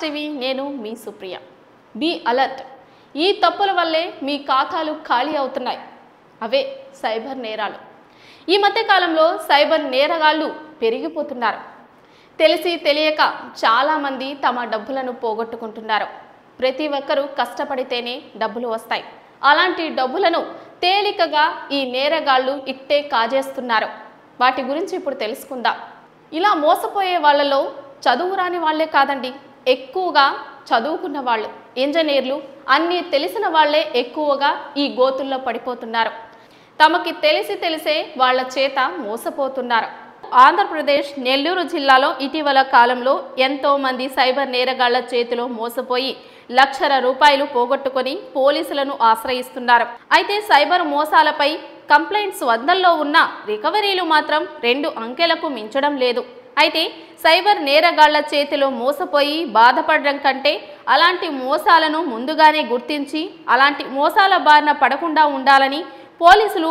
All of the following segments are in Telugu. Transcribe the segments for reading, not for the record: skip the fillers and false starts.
టీవీ నేను మీ సుప్రియ. Be alert. ఈ తప్పుల వల్లే మీ ఖాతాలు ఖాళీ అవుతున్నాయి. అవే సైబర్ నేరాలు. ఈ మధ్య కాలంలో సైబర్ నేరగాళ్ళు పెరిగిపోతున్నారు. తెలిసి తెలియక చాలామంది తమ డబ్బులను పోగొట్టుకుంటున్నారు. ప్రతి ఒక్కరూ కష్టపడితేనే డబ్బులు వస్తాయి. అలాంటి డబ్బులను తేలికగా ఈ నేరగాళ్ళు ఇట్టే కాజేస్తున్నారు. వాటి గురించి ఇప్పుడు తెలుసుకుందాం. ఇలా మోసపోయే వాళ్ళలో చదువు రాని వాళ్లే కాదండి, ఎక్కువగా చదువుకున్న వాళ్ళు, ఇంజనీర్లు, అన్నీ తెలిసిన వాళ్లే ఎక్కువగా ఈ గోతుల్లో పడిపోతున్నారు. తమకి తెలిసే వాళ్ళ చేత మోసపోతున్నారు. ఆంధ్రప్రదేశ్ నెల్లూరు జిల్లాలో ఇటీవల కాలంలో ఎంతో మంది సైబర్ నేరగాళ్ల చేతిలో మోసపోయి లక్షల రూపాయలు పోగొట్టుకొని పోలీసులను ఆశ్రయిస్తున్నారు. అయితే సైబర్ మోసాలపై కంప్లైంట్స్ వందల్లో ఉన్న రికవరీలు మాత్రం 2 అంకెలకు మించడం లేదు. అయితే సైబర్ నేరగాళ్ల చేతిలో మోసపోయి బాధపడడం కంటే అలాంటి మోసాలను ముందుగానే గుర్తించి అలాంటి మోసాల బారిన పడకుండా ఉండాలని పోలీసులు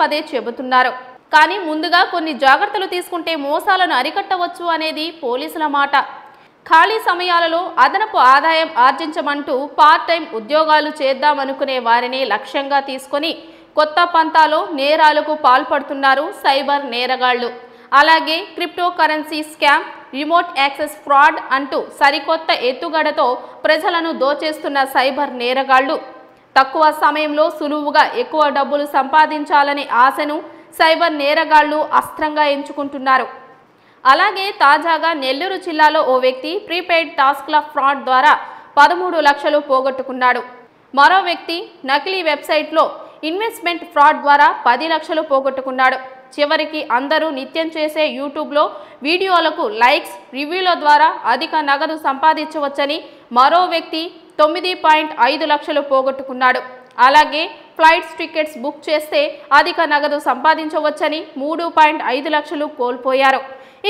పదే చెబుతున్నారు. కానీ ముందుగా కొన్ని జాగ్రత్తలు తీసుకుంటే మోసాలను అరికట్టవచ్చు అనేది పోలీసుల మాట. ఖాళీ సమయాలలో అదనపు ఆదాయం ఆర్జించమంటూ పార్ట్ టైం ఉద్యోగాలు చేద్దామనుకునే వారిని లక్ష్యంగా తీసుకొని కొత్త పంతాలో నేరాలకు పాల్పడుతున్నారు సైబర్ నేరగాళ్లు. అలాగే crypto currency scam, remote access fraud అంటూ సరికొత్త ఎత్తుగడతో ప్రజలను దోచేస్తున్న సైబర్ నేరగాళ్లు తక్కువ సమయంలో సులువుగా ఎక్కువ డబ్బులు సంపాదించాలనే ఆశను సైబర్ నేరగాళ్లు అస్త్రంగా ఎంచుకుంటున్నారు. అలాగే తాజాగా నెల్లూరు జిల్లాలో ఓ వ్యక్తి ప్రీపెయిడ్ టాస్క్ల ఫ్రాడ్ ద్వారా 13 లక్షలు పోగొట్టుకున్నాడు. మరో వ్యక్తి నకిలీ వెబ్సైట్లో ఇన్వెస్ట్మెంట్ ఫ్రాడ్ ద్వారా 10 లక్షలు పోగొట్టుకున్నాడు. చివరికి అందరూ నిత్యం చేసే యూట్యూబ్లో వీడియోలకు లైక్స్, రివ్యూల ద్వారా అధిక నగదు సంపాదించవచ్చని మరో వ్యక్తి 9.5 లక్షలు పోగొట్టుకున్నాడు. అలాగే ఫ్లైట్స్ టికెట్స్ బుక్ చేస్తే అధిక నగదు సంపాదించవచ్చని 3.5 లక్షలు కోల్పోయారు.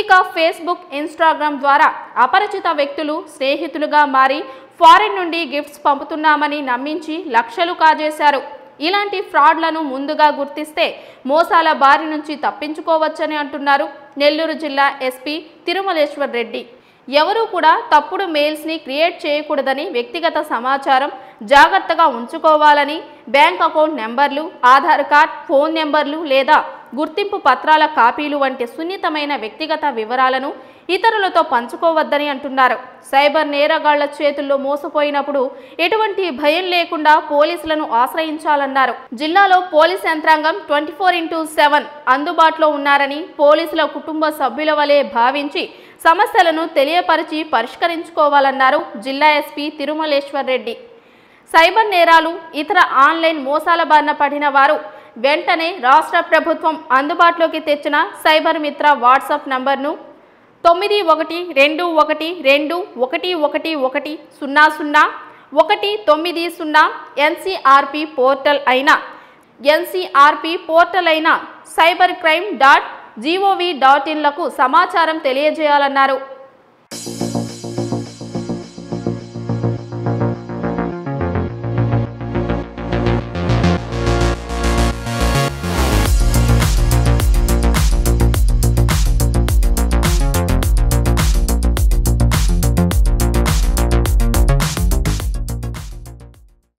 ఇక ఫేస్బుక్, ఇన్స్టాగ్రామ్ ద్వారా అపరిచిత వ్యక్తులు స్నేహితులుగా మారి ఫారిన్ నుండి గిఫ్ట్స్ పంపుతున్నామని నమ్మించి లక్షలు కాజేశారు. ఇలాంటి ఫ్రాడ్లను ముందుగా గుర్తిస్తే మోసాల బారి నుంచి తప్పించుకోవచ్చని అంటున్నారు నెల్లూరు జిల్లా ఎస్పీ తిరుమలేశ్వర్ రెడ్డి. ఎవరూ కూడా తప్పుడు మెయిల్స్ని క్రియేట్ చేయకూడదని, వ్యక్తిగత సమాచారం జాగ్రత్తగా ఉంచుకోవాలని, బ్యాంక్ అకౌంట్ నెంబర్లు, ఆధార్ కార్డ్, ఫోన్ నెంబర్లు లేదా గుర్తింపు పత్రాల కాపీలు వంటి సున్నితమైన వ్యక్తిగత వివరాలను ఇతరులతో పంచుకోవద్దని అంటున్నారు. సైబర్ నేరగాళ్ల చేతుల్లో మోసపోయినప్పుడు ఎటువంటి భయం లేకుండా పోలీసులను ఆశ్రయించాలన్నారు. జిల్లాలో పోలీస్ యంత్రాంగం 24/7 అందుబాటులో ఉన్నారని, పోలీసుల కుటుంబ సభ్యుల వలె భావించి సమస్యలను తెలియపరిచి పరిష్కరించుకోవాలన్నారు జిల్లా ఎస్పీ తిరుమలేశ్వర్ రెడ్డి. సైబర్ నేరాలు, ఇతర ఆన్లైన్ మోసాల బారిన పడిన వారు వెంటనే రాష్ట్ర ప్రభుత్వం అందుబాటులోకి తెచ్చిన సైబర్ మిత్ర వాట్సాప్ నంబర్ను 9121110190 ఎన్సీఆర్పీ పోర్టల్ అయిన cybercrime.gov.in లకు సమాచారం తెలియజేయాలన్నారు.